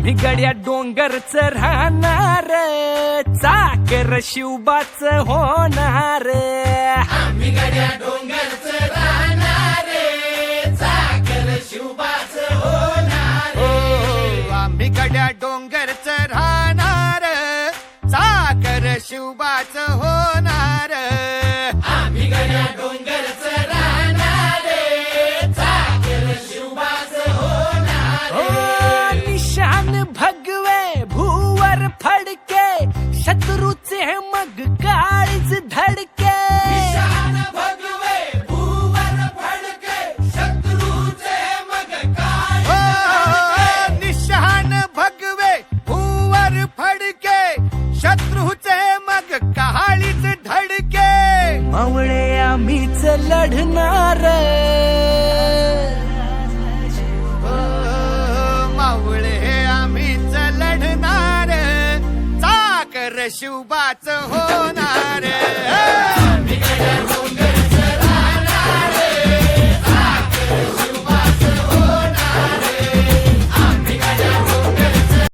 आम्ही गड्या डोंगरच राहणार, चाकर शिवबाच होणार. आम्ही गड्या डोंगरच राहणार, चाकर शिवबाच होणार. आम्ही गड्या डोंगरच राहणार, चाकर शिवबाच होणार. आम्ही गड्या डोंगरच राहणार, चाकर शिवबाच होणार. निशान भगवे भूवर फडके, शत्रूचे मग काळीज धडके. निशान भगवे भूवर फडके, शत्रूचे मग काळीज धडके. निशान भगवे भूवर फडके, शत्रूचे मग काळीच धडके. मावळे आम्हीच लढणार, मावळे आम्हीच लढणार, चाकर शिवबाच होणार. आम्ही गड्या डोंगरच